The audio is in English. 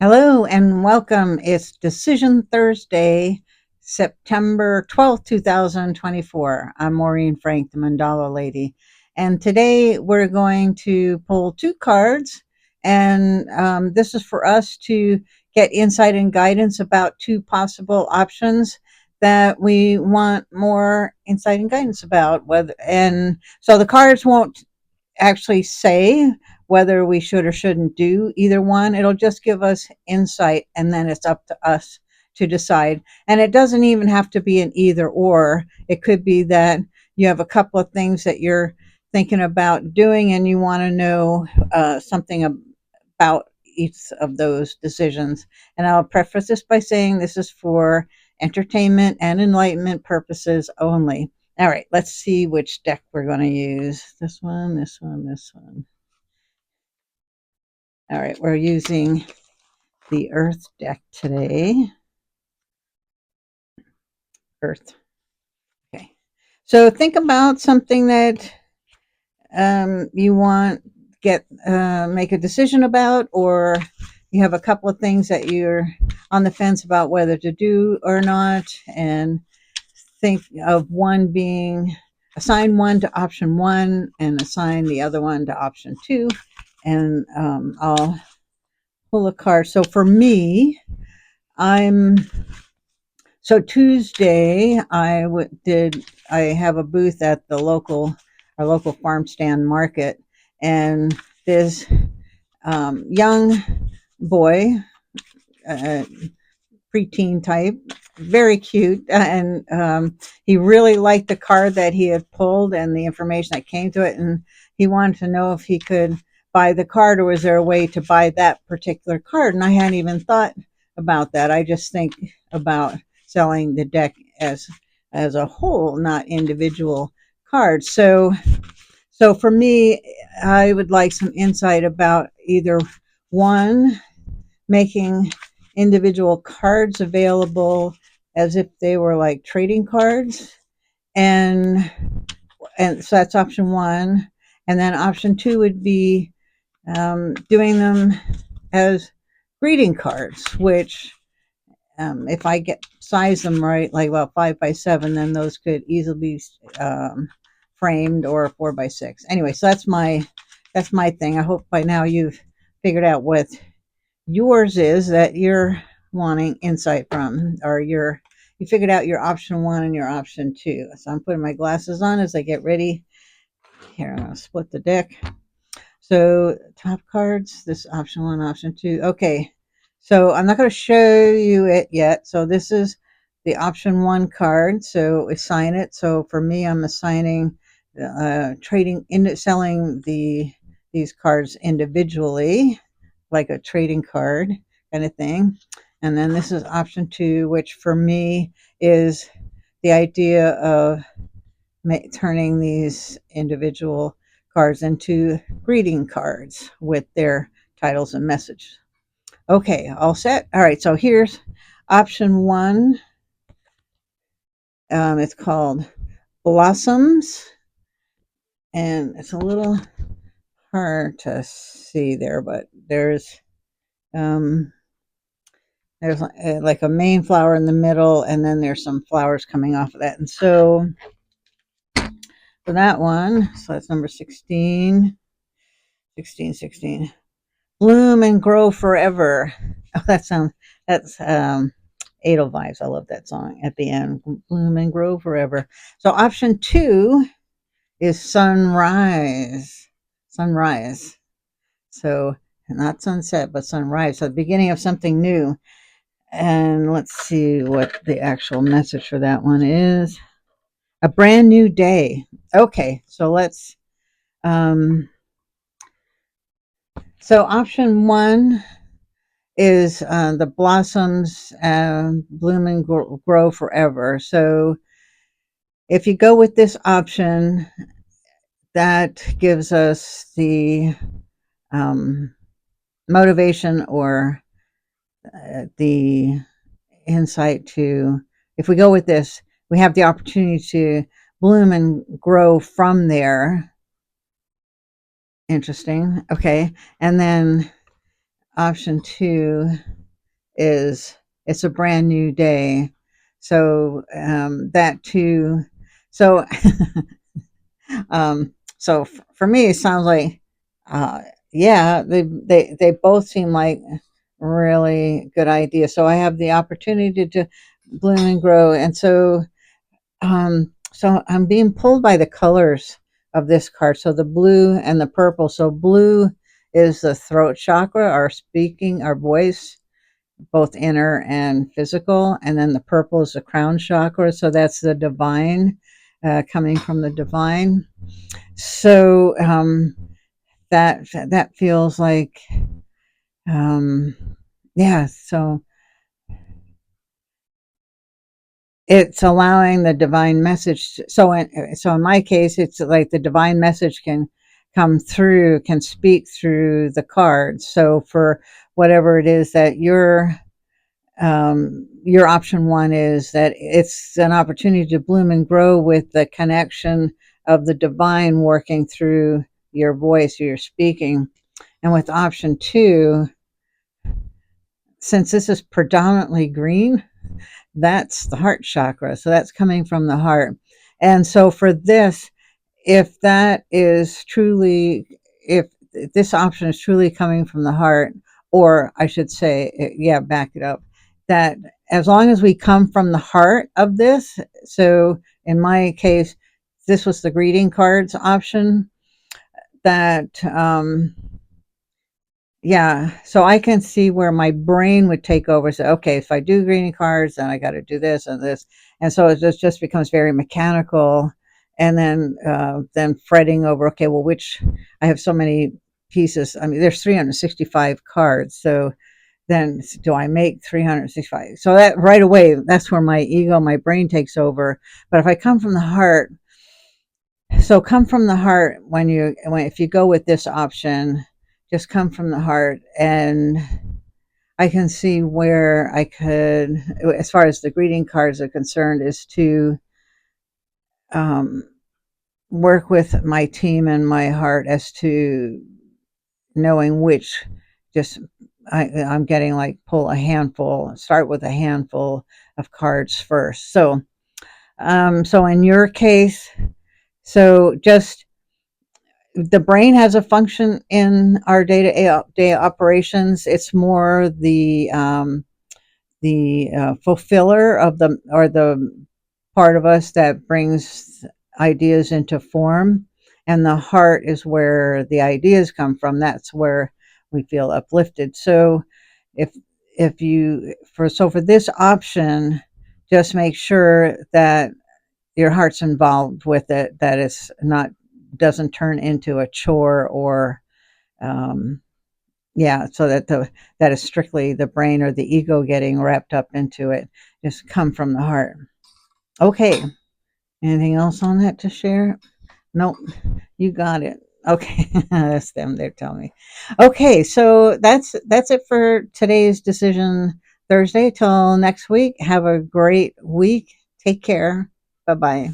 Hello and welcome. It's Decision Thursday, September 12th, 2024. I'm Maureen Frank, the Mandala Lady. And today we're going to pull two cards. And this is for us to get insight and guidance about two possible options that we want more insight and guidance about. And so the cards won't actually say whether we should or shouldn't do either one. It'll just give us insight, and then it's up to us to decide. And it doesn't even have to be an either or. It could be that you have a couple of things that you're thinking about doing, and you want to know something about each of those decisions. And I'll preface this by saying this is for entertainment and enlightenment purposes only. All right, let's see which deck we're going to use. This one, this one, this one. All right, we're using the Earth deck today. Earth. Okay. So think about something that you want get make a decision about, or you have a couple of things that you're on the fence about whether to do or not, and think of one being assign one to option one and assign the other one to option two. And I'll pull a card. So for me, I'm so Tuesday I have a booth at the our local farm stand market, and this young boy, uh, preteen type, very cute, and he really liked the card that he had pulled and the information that came to it, and he wanted to know if he could buy the card, or was there a way to buy that particular card. And I hadn't even thought about that. I just think about selling the deck as a whole, not individual cards. So for me, I would like some insight about either one, making individual cards available as if they were like trading cards, and so that's option one. And then option two would be doing them as greeting cards, which if I get size them right, like about 5x7, then those could easily be framed, or 4x6. Anyway, so that's my thing. I hope by now you've figured out what yours is that you're wanting insight from, or you figured out your option one and your option two. So I'm putting my glasses on as I get ready. Here, I'm going to split the deck. So top cards, this option one, option two. Okay, so I'm not going to show you it yet. So this is the option one card. So assign it. So for me, I'm assigning selling these cards individually, like a trading card kind of thing. And then this is option two, which for me is the idea of turning these individual cards into greeting cards with their titles and messages. Okay, all set. All right, so here's option one. It's called Blossoms, and it's a little hard to see there, but um, there's like a main flower in the middle, and then there's some flowers coming off of that. And so for that one, so that's number 16, 16, 16. Bloom and grow forever. Oh, that's Edelweiss. I love that song at the end. Bloom and grow forever. So option two is sunrise. Sunrise. So not sunset, but sunrise. So the beginning of something new. And let's see what the actual message for that one is. A brand new day. Okay, so let's so option one is the blossoms bloom and grow forever. So if you go with this option, that gives us the um, motivation, or the insight to, if we go with this, we have the opportunity to bloom and grow from there. Interesting. Okay. And then option two is it's a brand new day. So that too. So for me, it sounds like, uh, yeah, they both seem like really good ideas. So I have the opportunity to bloom and grow, and so I'm being pulled by the colors of this card. So the blue and the purple. So blue is the throat chakra, our speaking, our voice, both inner and physical. And then the purple is the crown chakra. So that's the divine, coming from the divine. So that feels like, um, yeah. So it's allowing the divine message. So in my case, it's like the divine message can come through, can speak through the cards. So for whatever it is that your option one is, that it's an opportunity to bloom and grow with the connection of the divine working through your voice, your speaking. And with option two, since this is predominantly green, that's the heart chakra. So that's coming from the heart. And so for this, if that is truly, if this option is truly coming from the heart, or I should say, yeah, back it up, that as long as we come from the heart of this, so in my case, this was the greeting cards option, that, yeah, so I can see where my brain would take over. So, okay, if I do greeting cards, then I got to do this and this, and so it just becomes very mechanical, and then fretting over. Okay, well, which I have so many pieces. I mean, there's 365 cards, so then do I make 365? So that right away, that's where my ego, my brain takes over. But if I come from the heart, so come from the heart if you go with this option, just come from the heart, and I can see where I could, as far as the greeting cards are concerned, is to um, work with my team and my heart as to knowing which, just I'm getting like pull a handful, start with a handful of cards first. So in your case, so just the brain has a function in our day-to-day operations. It's more the fulfiller of the part of us that brings ideas into form, and the heart is where the ideas come from. That's where we feel uplifted. So if for this option, just make sure that your heart's involved with it, that it's not, doesn't turn into a chore, or um, yeah, so that is strictly the brain or the ego getting wrapped up into it. Just come from the heart. Okay. Anything else on that to share? Nope. You got it. Okay. That's them. They're telling me. Okay, so that's it for today's Decision Thursday. Till next week. Have a great week. Take care. Bye bye.